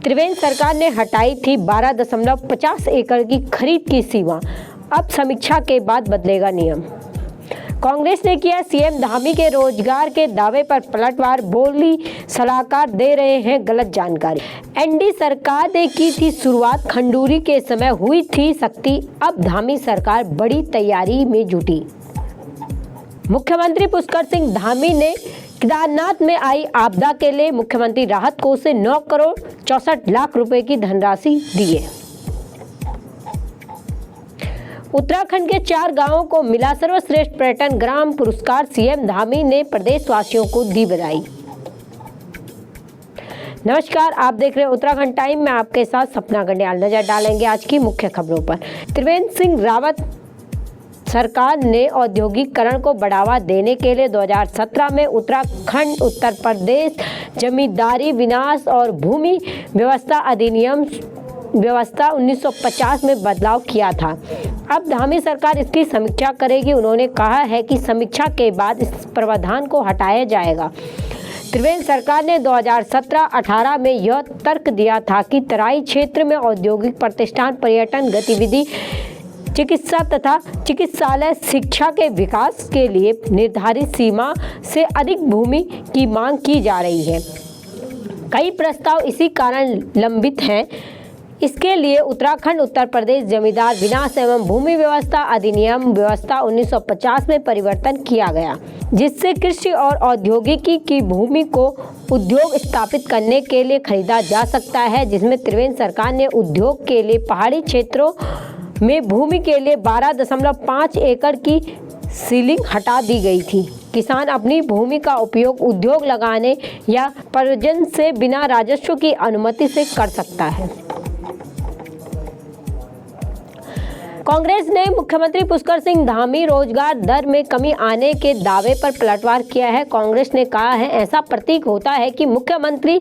त्रिवेंद्र सरकार ने हटाई थी 12.50 एकड़ की खरीद की सीमा। अब समीक्षा के बाद बदलेगा नियम। कांग्रेस ने किया सीएम धामी के रोजगार के दावे पर पलटवार, बोली सलाहकार दे रहे हैं गलत जानकारी। एनडी सरकार ने की थी शुरुआत, खंडूरी के समय हुई थी सख्ती, अब धामी सरकार बड़ी तैयारी में जुटी। मुख्यमंत्री पुष्कर सिंह धामी ने केदारनाथ में आई आपदा के लिए मुख्यमंत्री राहत कोष से 9 करोड़ 64 लाख रुपए की धनराशि दिए। उत्तराखंड के 4 गांवों को मिला सर्वश्रेष्ठ पर्यटन ग्राम पुरस्कार, सीएम धामी ने प्रदेशवासियों को दी बधाई। नमस्कार, आप देख रहे हैं उत्तराखंड टाइम में, आपके साथ सपना गंडियाल। नजर डालेंगे आज की मुख्य खबरों पर। त्रिवेंद्र सिंह रावत सरकार ने औद्योगिकरण को बढ़ावा देने के लिए 2017 में उत्तराखंड उत्तर प्रदेश जमींदारी विनाश और भूमि व्यवस्था अधिनियम व्यवस्था 1950 में बदलाव किया था। अब धामी सरकार इसकी समीक्षा करेगी। उन्होंने कहा है कि समीक्षा के बाद इस प्रावधान को हटाया जाएगा। त्रिवेंद्र सरकार ने 2017-18 में यह तर्क दिया था कि तराई क्षेत्र में औद्योगिक प्रतिष्ठान, पर्यटन गतिविधि, चिकित्सा तथा चिकित्सालय शिक्षा के विकास के लिए निर्धारित सीमा से अधिक भूमि की मांग की जा रही है। कई प्रस्ताव इसी कारण लंबित हैं। इसके लिए उत्तराखंड उत्तर प्रदेश जमींदार विनाश एवं भूमि व्यवस्था अधिनियम व्यवस्था 1950 में परिवर्तन किया गया, जिससे कृषि और औद्योगिकी की भूमि को उद्योग स्थापित करने के लिए खरीदा जा सकता है, जिसमें त्रिवेंद्र सरकार ने उद्योग के लिए पहाड़ी क्षेत्रों में भूमि के लिए 12.5 एकड़ की सीलिंग हटा दी गई थी। किसान अपनी भूमि का उपयोग उद्योग लगाने या पर्यटन से बिना राजस्व की अनुमति से कर सकता है। कांग्रेस ने मुख्यमंत्री पुष्कर सिंह धामी रोजगार दर में कमी आने के दावे पर पलटवार किया है। कांग्रेस ने कहा है, ऐसा प्रतीक होता है कि मुख्यमंत्री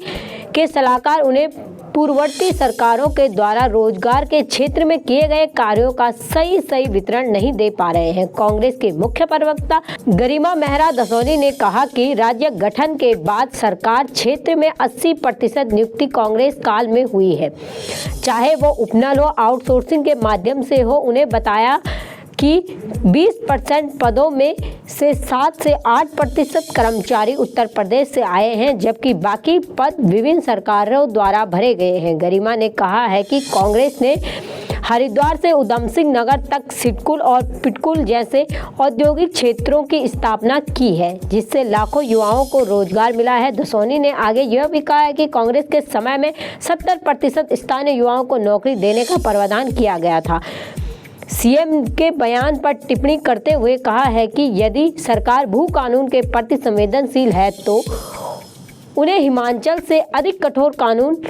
के सलाहकार उन्हें पूर्ववर्ती सरकारों के द्वारा रोजगार के क्षेत्र में किए गए कार्यों का सही वितरण नहीं दे पा रहे हैं। कांग्रेस के मुख्य प्रवक्ता गरिमा मेहरा दसौनी ने कहा कि राज्य गठन के बाद सरकार क्षेत्र में 80% नियुक्ति कांग्रेस काल में हुई है, चाहे वो उपनल हो, आउटसोर्सिंग के माध्यम से हो। उन्हें बताया कि 20% पदों में से 7 से 8% कर्मचारी उत्तर प्रदेश से आए हैं, जबकि बाकी पद विभिन्न सरकारों द्वारा भरे गए हैं। गरिमा ने कहा है कि कांग्रेस ने हरिद्वार से उधम सिंह नगर तक सिडकुल और पिटकुल जैसे औद्योगिक क्षेत्रों की स्थापना की है, जिससे लाखों युवाओं को रोजगार मिला है। दसौनी ने आगे यह भी कहा है कि कांग्रेस के समय में 70% स्थानीय युवाओं को नौकरी देने का प्रावधान किया गया था। सीएम के बयान पर टिप्पणी करते हुए कहा है कि यदि सरकार भू कानून के प्रति संवेदनशील है तो उन्हें हिमाचल से अधिक कठोर कानून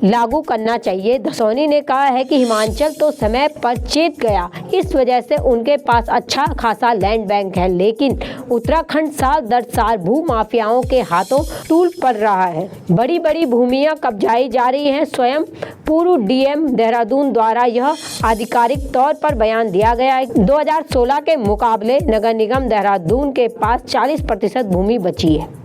लागू करना चाहिए। दसौनी ने कहा है कि हिमाचल तो समय पर चेत गया, इस वजह से उनके पास अच्छा खासा लैंड बैंक है, लेकिन उत्तराखंड साल दर साल भू माफियाओं के हाथों टूट पड़ रहा है। बड़ी बड़ी भूमियां कब्जाई जा रही हैं। स्वयं पूर्व डीएम देहरादून द्वारा यह आधिकारिक तौर पर बयान दिया गया है। 2016 के मुकाबले नगर निगम देहरादून के पास 40% भूमि बची है।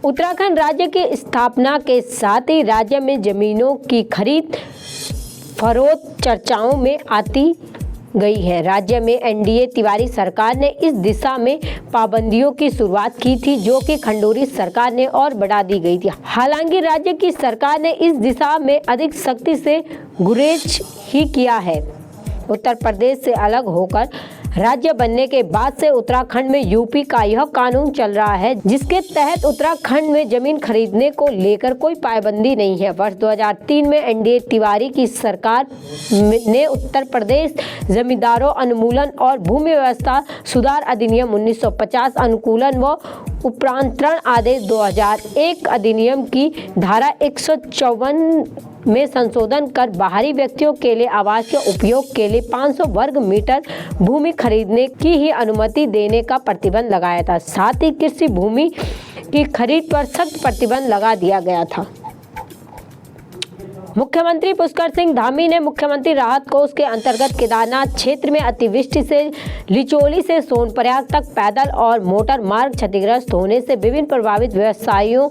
उत्तराखंड राज्य की स्थापना के साथ ही राज्य में जमीनों की खरीद फरोख्त चर्चाओं में आती गई है। राज्य में एनडीए तिवारी सरकार ने इस दिशा में पाबंदियों की शुरुआत की थी, जो कि खंडूरी सरकार ने और बढ़ा दी गई थी। हालांकि राज्य की सरकार ने इस दिशा में अधिक सख्ती से गुरेज ही किया है। उत्तर प्रदेश से अलग होकर राज्य बनने के बाद से उत्तराखंड में यूपी का यह कानून चल रहा है, जिसके तहत उत्तराखंड में जमीन खरीदने को लेकर कोई पाबंदी नहीं है। वर्ष 2003 में एनडीए तिवारी की सरकार ने उत्तर प्रदेश जमींदारों अनुमूलन और भूमि व्यवस्था सुधार अधिनियम 1950 अनुकूलन व उपरांतरण आदेश 2001 अधिनियम की धारा 154 में संशोधन कर बाहरी व्यक्तियों के लिए आवास के उपयोग के लिए 500 वर्ग मीटर भूमि खरीदने की ही अनुमति देने का प्रतिबंध लगाया था। साथ ही कृषि भूमि की खरीद पर सख्त प्रतिबंध लगा दिया गया था। मुख्यमंत्री पुष्कर सिंह धामी ने मुख्यमंत्री राहत कोष के अंतर्गत केदारनाथ क्षेत्र में अतिवृष्टि से लिचोली से सोनप्रयाग तक पैदल और मोटर मार्ग क्षतिग्रस्त होने से विभिन्न प्रभावित व्यवसायियों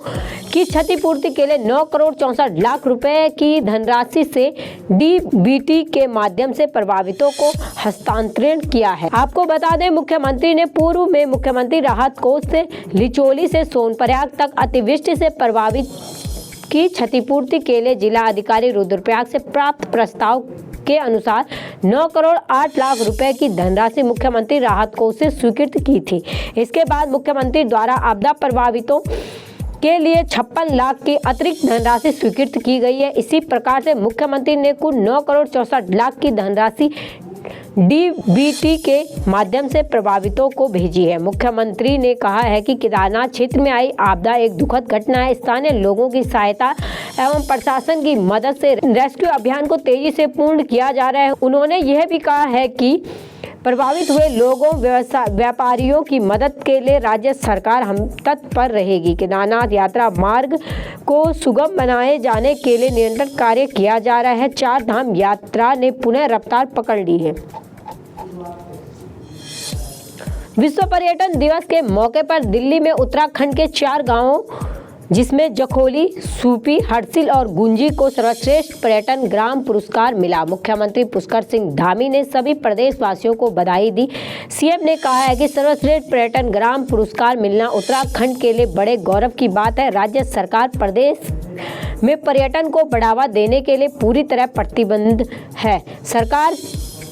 की क्षतिपूर्ति के लिए 9 करोड़ 64 लाख रुपए की धनराशि से डीबीटी के माध्यम से प्रभावितों को हस्तांतरण किया है। आपको बता दें, मुख्यमंत्री ने पूर्व में मुख्यमंत्री राहत कोष से लिचोली से सोनप्रयाग तक अतिवृष्टि से प्रभावित की क्षतिपूर्ति के लिए जिला अधिकारी रुद्रप्रयाग से प्राप्त प्रस्ताव के अनुसार 9 करोड़ 8 लाख रुपए की धनराशि मुख्यमंत्री राहत कोष से स्वीकृत की थी। इसके बाद मुख्यमंत्री द्वारा आपदा प्रभावितों के लिए 56 लाख की अतिरिक्त धनराशि स्वीकृत की गई है। इसी प्रकार से मुख्यमंत्री ने कुल 9 करोड़ 64 लाख की धनराशि डीबीटी के माध्यम से प्रभावितों को भेजी है। मुख्यमंत्री ने कहा है कि केदारनाथ क्षेत्र में आई आपदा एक दुखद घटना है। स्थानीय लोगों की सहायता एवं प्रशासन की मदद से रेस्क्यू अभियान को तेजी से पूर्ण किया जा रहा है। उन्होंने यह भी कहा है कि प्रभावित हुए लोगों व्यापारियों की मदद के लिए राज्य सरकार हम तत्पर रहेगी। केदारनाथ यात्रा मार्ग को सुगम बनाए जाने के लिए निरंतर कार्य किया जा रहा है। 4 धाम यात्रा ने पुनः रफ्तार पकड़ ली है। विश्व पर्यटन दिवस के मौके पर दिल्ली में उत्तराखंड के 4 गांवों जिसमें जखोली, सूपी, हरसिल और गुंजी को सर्वश्रेष्ठ पर्यटन ग्राम पुरस्कार मिला। मुख्यमंत्री पुष्कर सिंह धामी ने सभी प्रदेशवासियों को बधाई दी। सीएम ने कहा है कि सर्वश्रेष्ठ पर्यटन ग्राम पुरस्कार मिलना उत्तराखंड के लिए बड़े गौरव की बात है। राज्य सरकार प्रदेश में पर्यटन को बढ़ावा देने के लिए पूरी तरह प्रतिबद्ध है। सरकार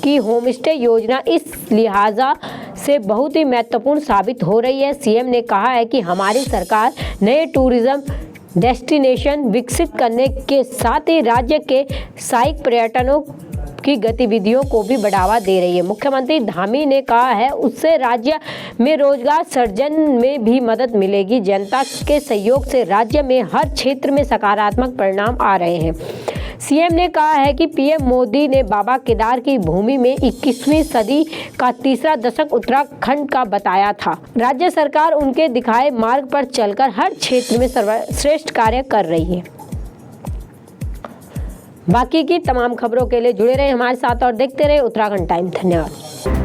की होमस्टे योजना इस लिहाजा से बहुत ही महत्वपूर्ण साबित हो रही है। सीएम ने कहा है कि हमारी सरकार नए टूरिज्म डेस्टिनेशन विकसित करने के साथ ही राज्य के सहायक पर्यटनों की गतिविधियों को भी बढ़ावा दे रही है। मुख्यमंत्री धामी ने कहा है उससे राज्य में रोजगार सृजन में भी मदद मिलेगी। जनता के सहयोग से राज्य में हर क्षेत्र में सकारात्मक परिणाम आ रहे हैं। सीएम ने कहा है कि पीएम मोदी ने बाबा केदार की भूमि में 21वीं सदी का तीसरा दशक उत्तराखंड का बताया था। राज्य सरकार उनके दिखाए मार्ग पर चलकर हर क्षेत्र में सर्वश्रेष्ठ कार्य कर रही है। बाकी की तमाम खबरों के लिए जुड़े रहे हमारे साथ और देखते रहे उत्तराखंड टाइम। धन्यवाद।